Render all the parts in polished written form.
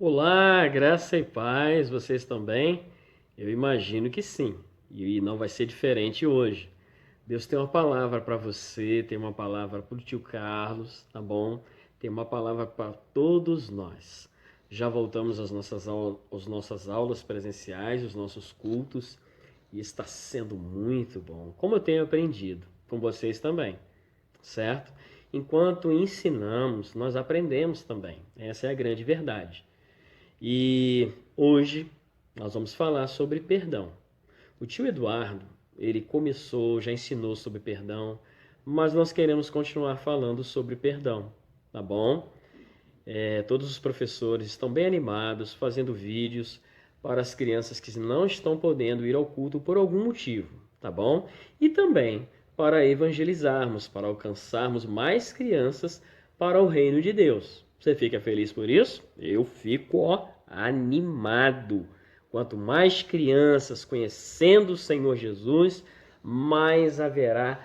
Olá, graça e paz, vocês estão bem? Eu imagino que sim, e não vai ser diferente hoje. Deus tem uma palavra para você, tem uma palavra para o tio Carlos, tá bom? Tem uma palavra para todos nós. Já voltamos às nossas aulas presenciais, os nossos cultos, e está sendo muito bom, como eu tenho aprendido, com vocês também, certo? Enquanto ensinamos, nós aprendemos também, essa é a grande verdade. E hoje nós vamos falar sobre perdão. O tio Eduardo, ele começou, já ensinou sobre perdão, mas nós queremos continuar falando sobre perdão, tá bom? Todos os professores estão bem animados, fazendo vídeos para as crianças que não estão podendo ir ao culto por algum motivo, tá bom? E também para evangelizarmos, para alcançarmos mais crianças para o reino de Deus. Você fica feliz por isso? Eu fico, animado. Quanto mais crianças conhecendo o Senhor Jesus, mais haverá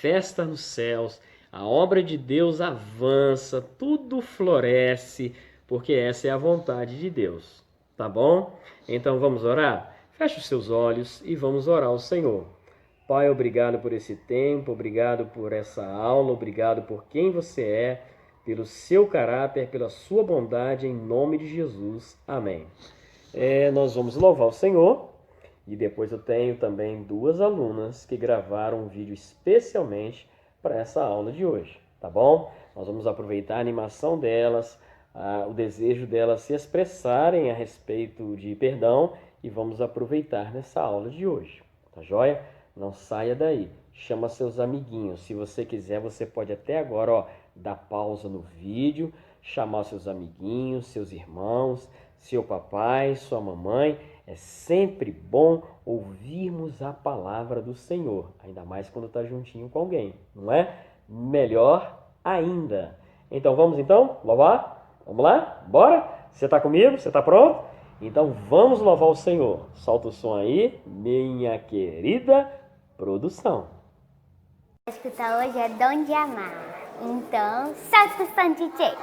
festa nos céus. A obra de Deus avança, tudo floresce, porque essa é a vontade de Deus. Tá bom? Então vamos orar? Feche os seus olhos e vamos orar ao Senhor. Pai, obrigado por esse tempo, obrigado por essa aula, obrigado por quem você é, pelo seu caráter, pela sua bondade, em nome de Jesus. Amém. Nós vamos louvar o Senhor e depois eu tenho também duas alunas que gravaram um vídeo especialmente para essa aula de hoje, tá bom? Nós vamos aproveitar a animação delas, o desejo delas se expressarem a respeito de perdão e vamos aproveitar nessa aula de hoje, tá joia? Não saia daí, chama seus amiguinhos. Se você quiser, você pode até agora, dar pausa no vídeo, chamar seus amiguinhos, seus irmãos, seu papai, sua mamãe. É sempre bom ouvirmos a palavra do Senhor, ainda mais quando está juntinho com alguém, não é? Melhor ainda. Então vamos louvar? Vamos lá? Bora? Você está comigo? Você está pronto? Então vamos louvar o Senhor. Solta o som aí, minha querida produção. A escutar hoje é Dom de Amar. Então, solta o som, DJ.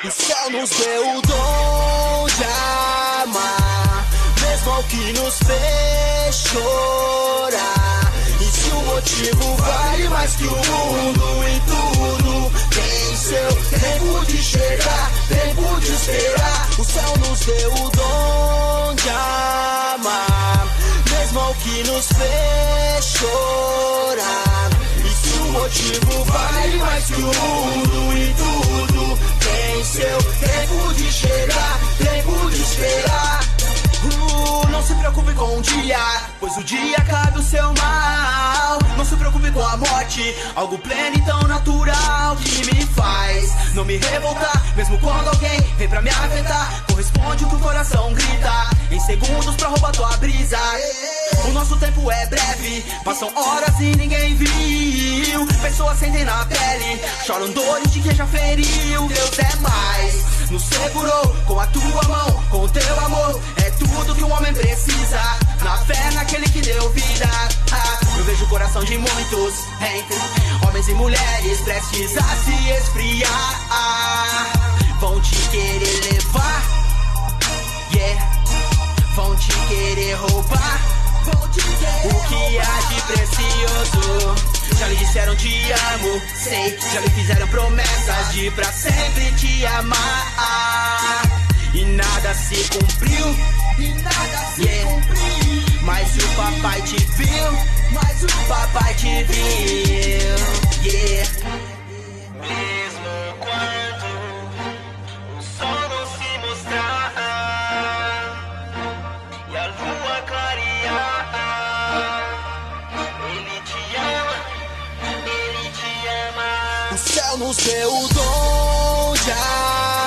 O céu nos deu o dom de amar, mesmo ao que nos fez chorar. E se o motivo vale mais que o mundo em tudo, tem seu tempo de chegar, tempo de esperar. O céu nos deu o dom de amar, mesmo ao que nos fez chorar. E se o motivo vale mais que o mundo em tudo, tem seu tempo de chegar, tempo de esperar. Não se preocupe com o dia, pois o dia cabe o seu mal. Não se preocupe com a morte, algo pleno e tão natural que me faz não me revoltar, mesmo quando alguém vem pra me afetar. Corresponde o que o coração grita, em segundos pra roubar tua brisa. O nosso tempo é breve, passam horas e ninguém viu. Pessoas sentem na pele, choram dores de quem já feriu. Deus é mais, nos segurou com a tua mão, com o teu amor. É tudo que um homem precisa, na fé naquele que deu vida. Eu vejo o coração de muitos, entre homens e mulheres, prestes a se esfriar. Vão te querer levar, vão te querer roubar o que há de precioso. Já lhe disseram te amo, sei, já lhe fizeram promessas de pra sempre te amar. E nada se cumpriu, mas o papai te viu, Mesmo quando o sol não se mostrar e a lua clarear, ele te ama. O céu nos deu o dom de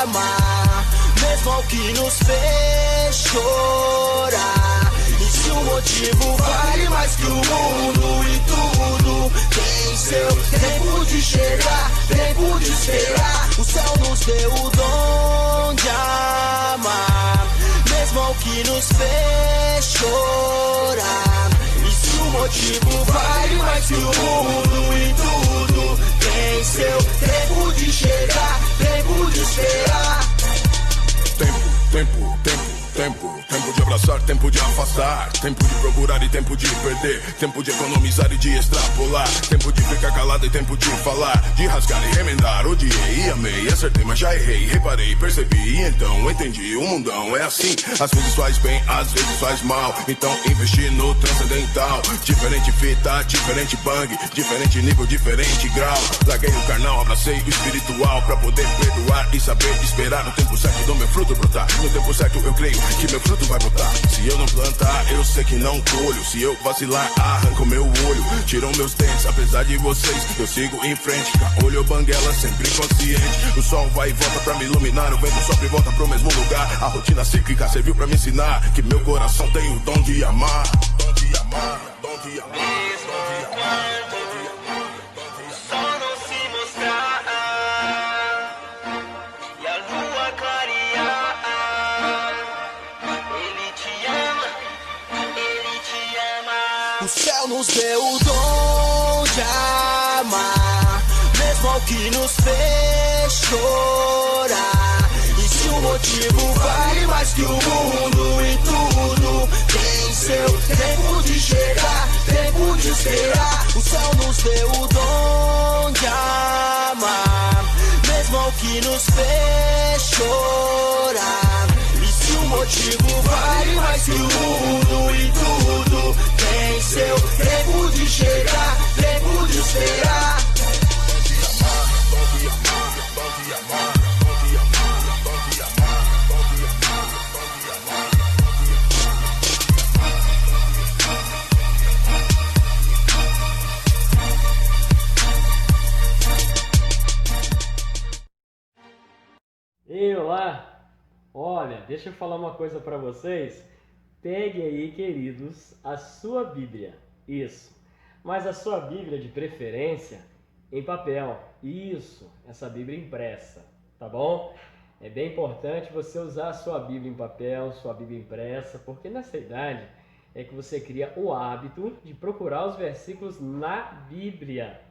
amar, mesmo ao que nos fez chorar. E se o motivo vale mais que o mundo e tudo, tem seu tempo de chegar, tempo de esperar. O céu nos deu o dom de que nos fez chorar. E se o motivo vale mais que o mundo e tudo tem seu tempo de chegar, tempo de esperar. Tempo de abraçar, tempo de afastar, tempo de procurar e tempo de perder, tempo de economizar e de extrapolar, tempo de ficar calado e tempo de falar, de rasgar e remendar, odiei e amei, acertei mas já errei, reparei, percebi e então entendi, o mundão é assim, às vezes faz bem, às vezes faz mal, então investi no transcendental, diferente fita, diferente bang, diferente nível, diferente grau, larguei o carnal, abracei o espiritual, pra poder perdoar e saber esperar no tempo certo do meu fruto brotar, no tempo certo eu creio que meu fruto vai brotar. Se eu não plantar, eu sei que não colho. Se eu vacilar, arranco meu olho. Tiram meus dentes, apesar de vocês eu sigo em frente, olho banguela, sempre consciente. O sol vai e volta pra me iluminar, o vento sopra e volta pro mesmo lugar. A rotina cíclica serviu pra me ensinar que meu coração tem o dom de amar. Dom de amar, dom de amar, dom de amar. O céu nos deu o dom de amar, mesmo ao que nos fez chorar. E se o motivo vale mais que o mundo e tudo tem seu tempo de chegar, tempo de esperar. O céu nos deu o dom de amar, mesmo ao que nos fez chorar. E se o motivo vale mais que o mundo e tudo tem seu tempo de chegar, tempo de esperar. E olá! Olha, deixa eu falar uma coisa para vocês. Pegue aí, queridos, a sua Bíblia. Isso. Mas a sua Bíblia de preferência em papel. Isso. Essa Bíblia impressa. Tá bom? É bem importante você usar a sua Bíblia em papel, sua Bíblia impressa, porque nessa idade é que você cria o hábito de procurar os versículos na Bíblia.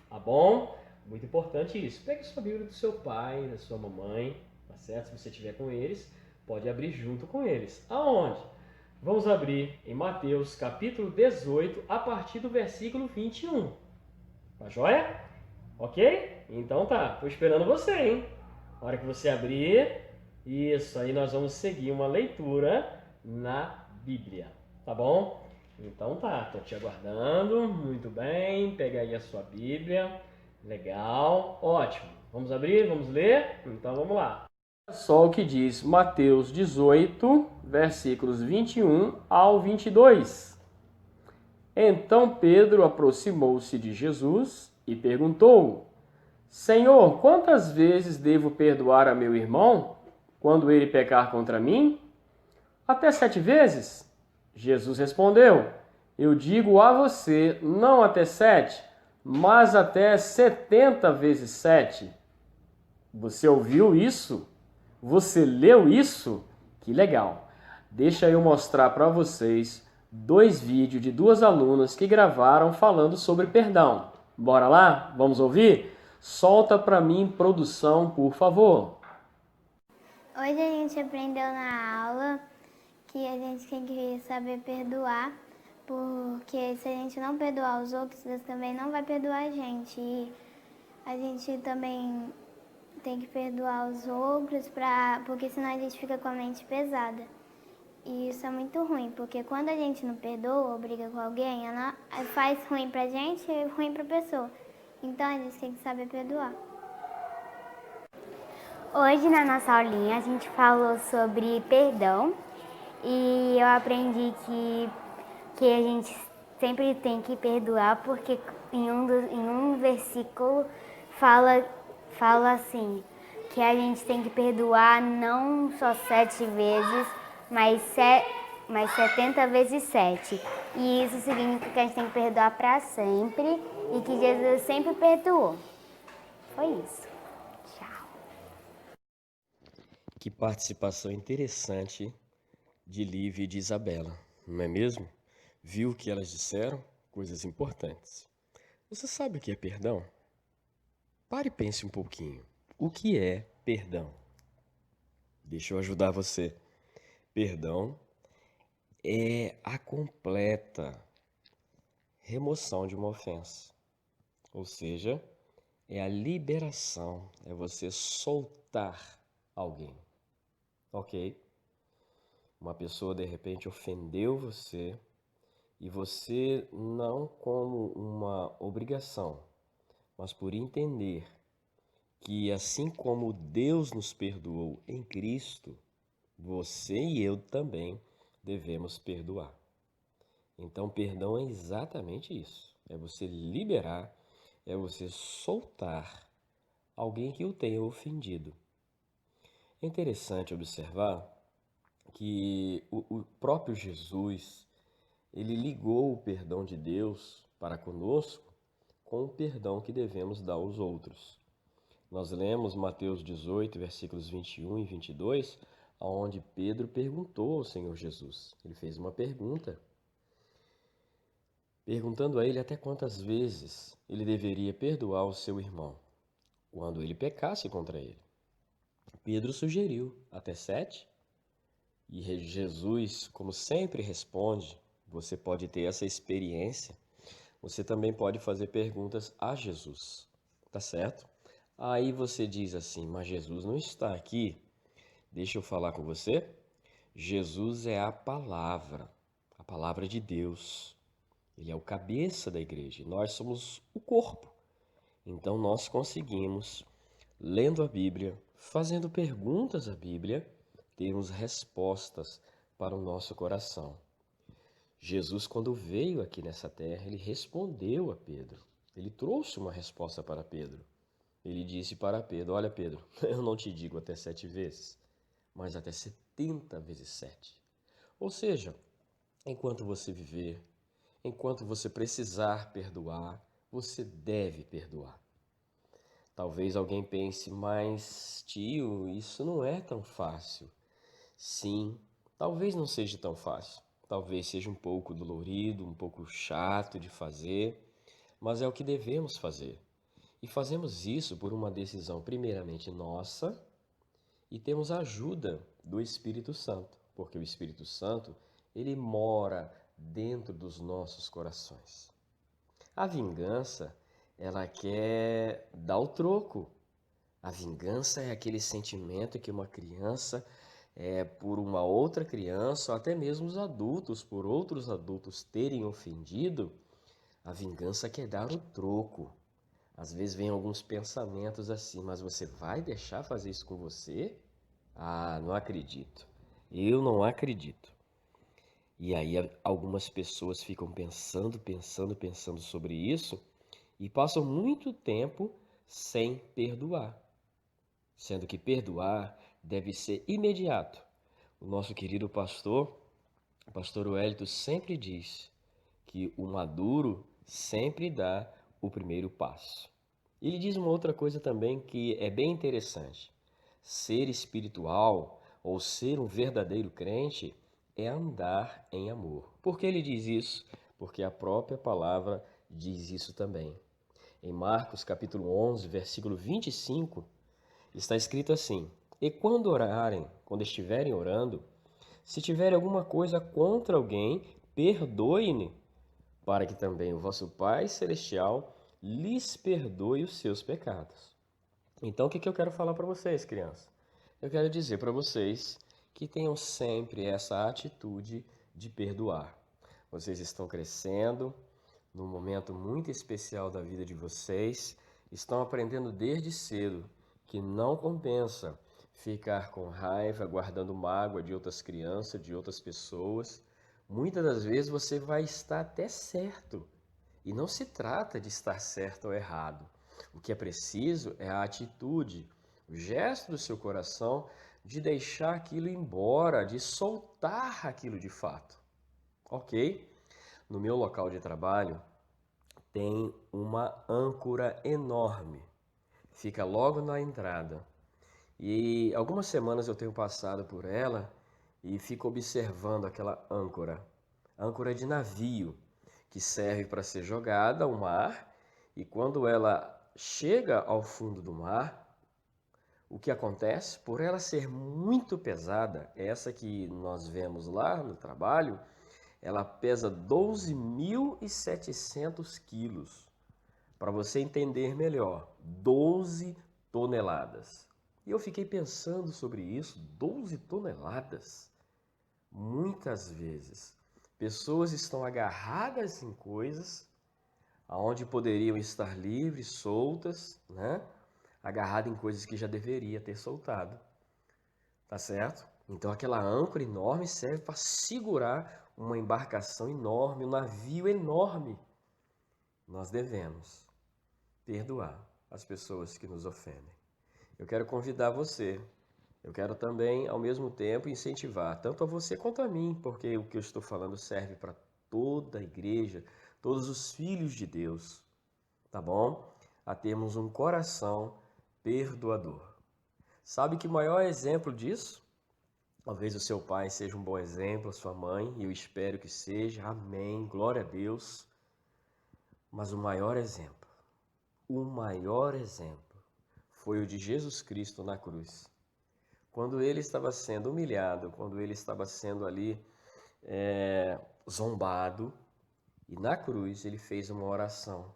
Tá bom? Muito importante isso. Pegue a sua Bíblia do seu pai, da sua mamãe, tá certo? Se você estiver com eles, pode abrir junto com eles. Aonde? Vamos abrir em Mateus capítulo 18, a partir do versículo 21. Tá joia? Ok? Então tá, tô esperando você, hein? A hora que você abrir, isso, aí nós vamos seguir uma leitura na Bíblia, tá bom? Então tá, tô te aguardando, muito bem, pega aí a sua Bíblia, legal, ótimo. Vamos abrir, vamos ler? Então vamos lá. Só o que diz Mateus 18, versículos 21 ao 22. Então Pedro aproximou-se de Jesus e perguntou: Senhor, quantas vezes devo perdoar a meu irmão quando ele pecar contra mim? Até 7 vezes? Jesus respondeu: Eu digo a você, não até 7, mas até 70 vezes 7. Você ouviu isso? Você leu isso? Que legal! Deixa eu mostrar para vocês 2 vídeos de 2 alunas que gravaram falando sobre perdão. Bora lá? Vamos ouvir? Solta para mim, produção, por favor. Hoje a gente aprendeu na aula que a gente tem que saber perdoar, porque se a gente não perdoar os outros, Deus também não vai perdoar a gente. E a gente também tem que perdoar os outros, porque senão a gente fica com a mente pesada. E isso é muito ruim, porque quando a gente não perdoa ou briga com alguém, ela faz ruim pra gente e ruim pra pessoa. Então a gente tem que saber perdoar. Hoje na nossa aulinha a gente falou sobre perdão e eu aprendi que a gente sempre tem que perdoar, porque em um versículo fala assim, que a gente tem que perdoar não só 7 vezes, mas 70 vezes 7. E isso significa que a gente tem que perdoar para sempre e que Jesus sempre perdoou. Foi isso. Tchau. Que participação interessante de Lívia e de Isabela, não é mesmo? Viu o que elas disseram? Coisas importantes. Você sabe o que é perdão? Pare e pense um pouquinho. O que é perdão? Deixa eu ajudar você. Perdão é a completa remoção de uma ofensa. Ou seja, é a liberação, é você soltar alguém. Ok? Uma pessoa de repente ofendeu você e você não como uma obrigação, mas por entender que assim como Deus nos perdoou em Cristo, você e eu também devemos perdoar. Então, perdão é exatamente isso. É você liberar, é você soltar alguém que o tenha ofendido. É interessante observar que o próprio Jesus, ele ligou o perdão de Deus para conosco com o perdão que devemos dar aos outros. Nós lemos Mateus 18, versículos 21 e 22, onde Pedro perguntou ao Senhor Jesus. Ele fez uma pergunta, perguntando a ele até quantas vezes ele deveria perdoar o seu irmão quando ele pecasse contra ele. Pedro sugeriu até 7, e Jesus, como sempre, responde. Você pode ter essa experiência, você também pode fazer perguntas a Jesus, tá certo? Aí você diz assim, mas Jesus não está aqui. Deixa eu falar com você. Jesus é a palavra de Deus. Ele é o cabeça da igreja. Nós somos o corpo. Então nós conseguimos, lendo a Bíblia, fazendo perguntas à Bíblia, termos respostas para o nosso coração. Jesus, quando veio aqui nessa terra, ele respondeu a Pedro. Ele trouxe uma resposta para Pedro. Ele disse para Pedro, olha Pedro, eu não te digo até 7 vezes, mas até 70 vezes 7. Ou seja, enquanto você viver, enquanto você precisar perdoar, você deve perdoar. Talvez alguém pense, mas tio, isso não é tão fácil. Sim, talvez não seja tão fácil. Talvez seja um pouco dolorido, um pouco chato de fazer, mas é o que devemos fazer. E fazemos isso por uma decisão primeiramente nossa e temos a ajuda do Espírito Santo, porque o Espírito Santo, ele mora dentro dos nossos corações. A vingança, ela quer dar o troco. A vingança é aquele sentimento que uma criança por uma outra criança, ou até mesmo os adultos, por outros adultos terem ofendido, a vingança quer dar o troco. Às vezes vem alguns pensamentos assim, mas você vai deixar fazer isso com você? Ah, não acredito. Eu não acredito. E aí algumas pessoas ficam pensando sobre isso e passam muito tempo sem perdoar. Sendo que perdoar deve ser imediato. O nosso querido pastor, o pastor Wellington, sempre diz que o maduro sempre dá o primeiro passo. Ele diz uma outra coisa também que é bem interessante. Ser espiritual ou ser um verdadeiro crente é andar em amor. Por que ele diz isso? Porque a própria palavra diz isso também. Em Marcos capítulo 11, versículo 25, está escrito assim: e quando orarem, quando estiverem orando, se tiverem alguma coisa contra alguém, perdoe-ne, para que também o vosso Pai Celestial lhes perdoe os seus pecados. Então, o que eu quero falar para vocês, crianças? Eu quero dizer para vocês que tenham sempre essa atitude de perdoar. Vocês estão crescendo num momento muito especial da vida de vocês, estão aprendendo desde cedo que não compensa ficar com raiva, guardando mágoa de outras crianças, de outras pessoas. Muitas das vezes você vai estar até certo. E não se trata de estar certo ou errado. O que é preciso é a atitude, o gesto do seu coração de deixar aquilo embora, de soltar aquilo de fato. Ok? No meu local de trabalho tem uma âncora enorme. Fica logo na entrada. E algumas semanas eu tenho passado por ela e fica observando aquela âncora de navio, que serve para ser jogada ao mar, e quando ela chega ao fundo do mar, o que acontece? Por ela ser muito pesada, essa que nós vemos lá no trabalho, ela pesa 12.700 quilos. Para você entender melhor, 12 toneladas. E eu fiquei pensando sobre isso, 12 toneladas. Muitas vezes, pessoas estão agarradas em coisas onde poderiam estar livres, soltas, né? Agarradas em coisas que já deveria ter soltado. Tá certo? Então aquela âncora enorme serve para segurar uma embarcação enorme, um navio enorme. Nós devemos perdoar as pessoas que nos ofendem. Eu quero convidar você, eu quero também, ao mesmo tempo, incentivar tanto a você quanto a mim, porque o que eu estou falando serve para toda a igreja, todos os filhos de Deus, tá bom? A termos um coração perdoador. Sabe que o maior exemplo disso? Talvez o seu pai seja um bom exemplo, a sua mãe, e eu espero que seja, amém, glória a Deus. Mas o maior exemplo foi o de Jesus Cristo na cruz. Quando ele estava sendo humilhado, quando ele estava sendo ali zombado, e na cruz ele fez uma oração,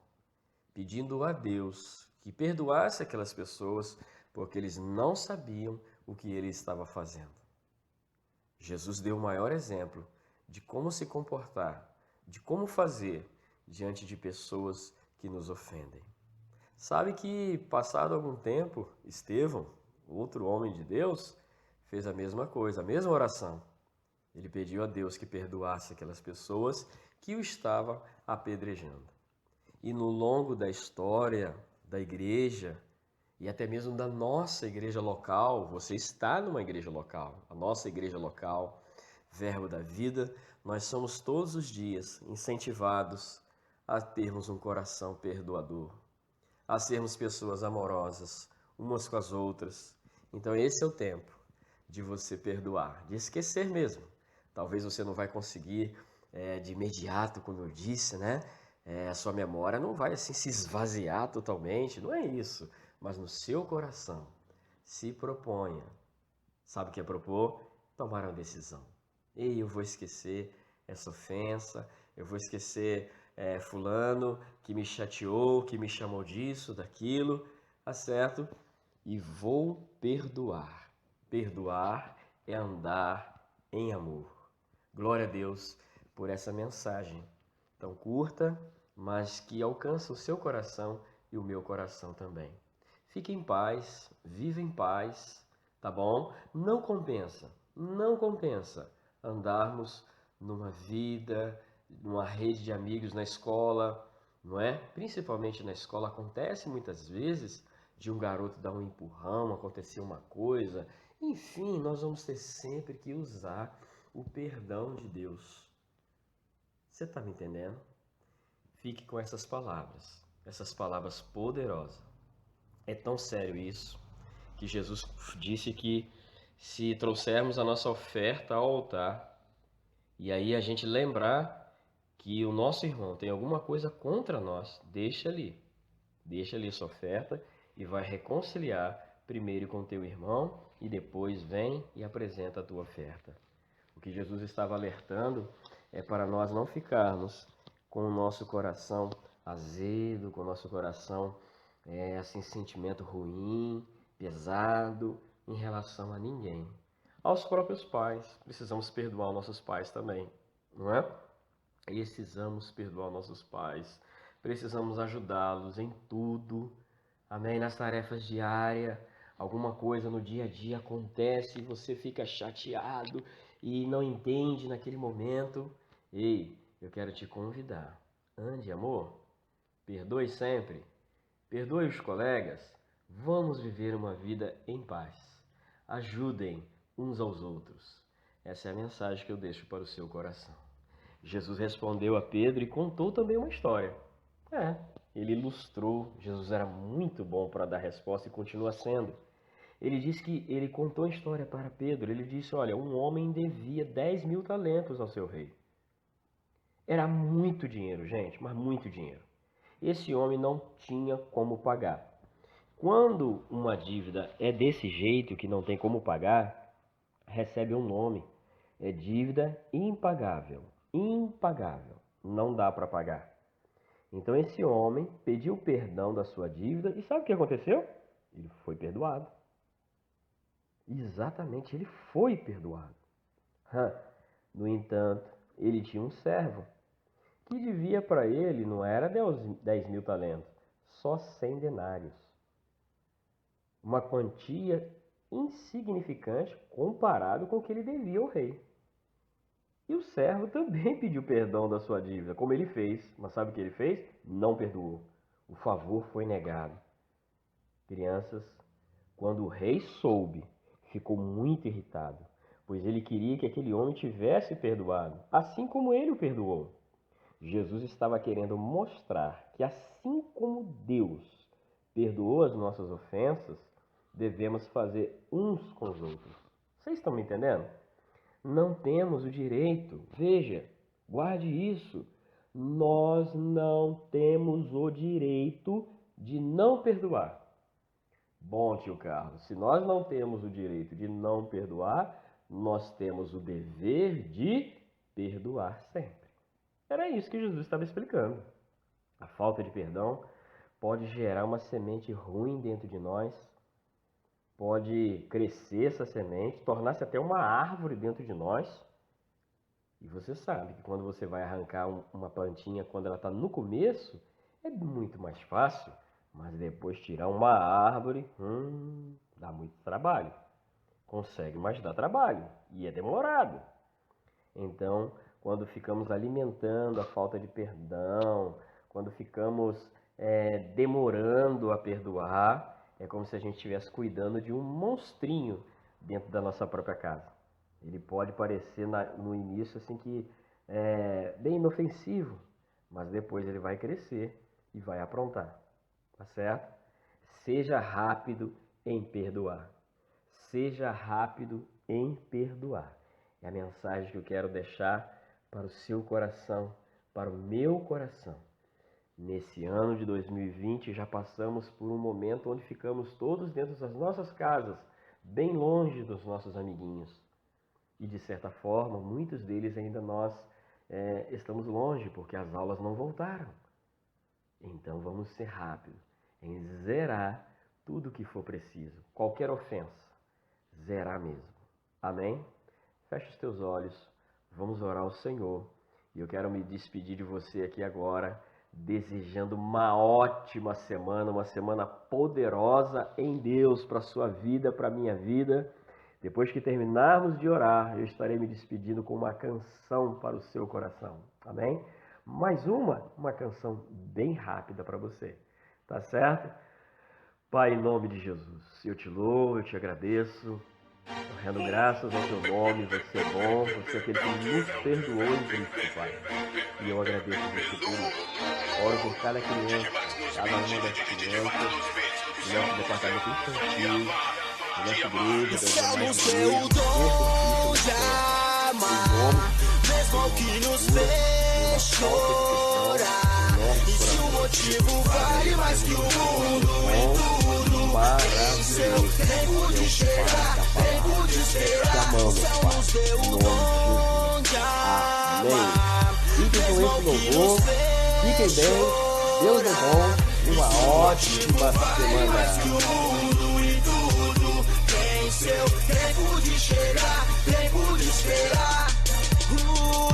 pedindo a Deus que perdoasse aquelas pessoas, porque eles não sabiam o que ele estava fazendo. Jesus deu o maior exemplo de como se comportar, de como fazer diante de pessoas que nos ofendem. Sabe que, passado algum tempo, Estevão, outro homem de Deus, fez a mesma coisa, a mesma oração. Ele pediu a Deus que perdoasse aquelas pessoas que o estavam apedrejando. E no longo da história da igreja, e até mesmo da nossa igreja local, você está numa igreja local, a nossa igreja local, Verbo da Vida, nós somos todos os dias incentivados a termos um coração perdoador, a sermos pessoas amorosas umas com as outras. Então esse é o tempo de você perdoar, de esquecer mesmo. Talvez você não vai conseguir de imediato, como eu disse, né? A sua memória não vai assim se esvaziar totalmente, não é isso. Mas no seu coração, se proponha. Sabe o que é propor? Tomar uma decisão. Ei, eu vou esquecer essa ofensa, eu vou esquecer fulano que me chateou, que me chamou disso, daquilo, tá certo? E vou perdoar. Perdoar é andar em amor. Glória a Deus por essa mensagem tão curta, mas que alcança o seu coração e o meu coração também. Fique em paz, viva em paz, tá bom? Não compensa andarmos numa vida, numa rede de amigos na escola, não é? Principalmente na escola, acontece muitas vezes de um garoto dar um empurrão, acontecer uma coisa. Enfim, nós vamos ter sempre que usar o perdão de Deus. Você está me entendendo? Fique com essas palavras poderosas. É tão sério isso, que Jesus disse que se trouxermos a nossa oferta ao altar, e aí a gente lembrar que o nosso irmão tem alguma coisa contra nós, deixa ali sua oferta e vai reconciliar primeiro com teu irmão e depois vem e apresenta a tua oferta. O que Jesus estava alertando é para nós não ficarmos com o nosso coração azedo, com o nosso coração assim, sentimento ruim, pesado em relação a ninguém. Aos próprios pais, precisamos perdoar nossos pais também, não é? Precisamos perdoar nossos pais, precisamos ajudá-los em tudo, amém? Nas tarefas diárias, alguma coisa no dia a dia acontece e você fica chateado e não entende naquele momento. Ei, eu quero te convidar. Ande, amor, perdoe sempre, perdoe os colegas, vamos viver uma vida em paz. Ajudem uns aos outros. Essa é a mensagem que eu deixo para o seu coração. Jesus respondeu a Pedro e contou também uma história. Ele ilustrou, Jesus era muito bom para dar resposta e continua sendo. Ele disse que ele contou a história para Pedro. Ele disse, olha, um homem devia 10.000 talentos ao seu rei. Era muito dinheiro, gente, mas muito dinheiro. Esse homem não tinha como pagar. Quando uma dívida é desse jeito, que não tem como pagar, recebe um nome. É dívida impagável. Impagável. Não dá para pagar. Então esse homem pediu perdão da sua dívida e sabe o que aconteceu? Ele foi perdoado. Exatamente, ele foi perdoado. No entanto, ele tinha um servo que devia para ele, não era 10.000 talentos, só 100 denários. Uma quantia insignificante comparado com o que ele devia ao rei. E o servo também pediu perdão da sua dívida, como ele fez. Mas sabe o que ele fez? Não perdoou. O favor foi negado. Crianças, quando o rei soube, ficou muito irritado, pois ele queria que aquele homem tivesse perdoado, assim como ele o perdoou. Jesus estava querendo mostrar que assim como Deus perdoou as nossas ofensas, devemos fazer uns com os outros. Vocês estão me entendendo? Não temos o direito, veja, guarde isso, nós não temos o direito de não perdoar. Bom, tio Carlos, se nós não temos o direito de não perdoar, nós temos o dever de perdoar sempre. Era isso que Jesus estava explicando. A falta de perdão pode gerar uma semente ruim dentro de nós, pode crescer essa semente, tornar-se até uma árvore dentro de nós. E você sabe que quando você vai arrancar uma plantinha, quando ela está no começo, é muito mais fácil. Mas depois tirar uma árvore, dá muito trabalho. Consegue, mas dá trabalho. E é demorado. Então, quando ficamos alimentando a falta de perdão, quando ficamos demorando a perdoar, é como se a gente estivesse cuidando de um monstrinho dentro da nossa própria casa. Ele pode parecer no início assim que bem inofensivo, mas depois ele vai crescer e vai aprontar. Tá certo? Seja rápido em perdoar. Seja rápido em perdoar. É a mensagem que eu quero deixar para o seu coração, para o meu coração. Nesse ano de 2020 já passamos por um momento onde ficamos todos dentro das nossas casas, bem longe dos nossos amiguinhos. E de certa forma, muitos deles ainda nós estamos longe porque as aulas não voltaram. Então vamos ser rápidos em zerar tudo o que for preciso. Qualquer ofensa, zerar mesmo. Amém? Feche os teus olhos, vamos orar ao Senhor. E eu quero me despedir de você aqui agora, desejando uma ótima semana, uma semana poderosa em Deus para a sua vida, para a minha vida. Depois que terminarmos de orar, eu estarei me despedindo com uma canção para o seu coração. Amém? Mais uma canção bem rápida para você. Tá certo? Pai, em nome de Jesus, eu te louvo, eu te agradeço, rendo graças ao teu nome, você é bom, você é aquele que nos perdoou em Cristo, Pai. E eu agradeço você por isso. Oro por cada criança, cada uma das crianças, do nosso departamento infantil, da nossa igreja, das demais mesmo que nos fez chorar. E se o motivo vale mais que o mundo e tudo, em seu tempo de chegar, tempo de esperar, o céu nos deu o dom de amar. Mesmo que nos fez chorar, Deus é bom, uma ótima semana. Mais que o mundo e tudo, em seu tempo de chegar, tempo de esperar.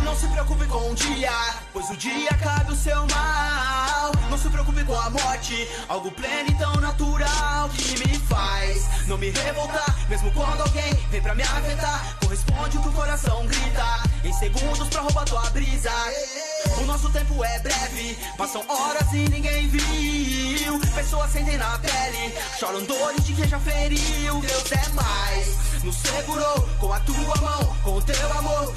Não se preocupe com o dia, pois o dia cabe o seu mal. Não se preocupe com a morte, algo pleno e tão natural que me faz não me revoltar, mesmo quando alguém vem pra me afetar. Corresponde o que o coração grita, em segundos pra roubar tua brisa. O nosso tempo é breve, passam horas e ninguém viu. Pessoas sentem na pele, choram dores de quem já feriu. Deus é mais, nos segurou com a tua mão, com o teu amor.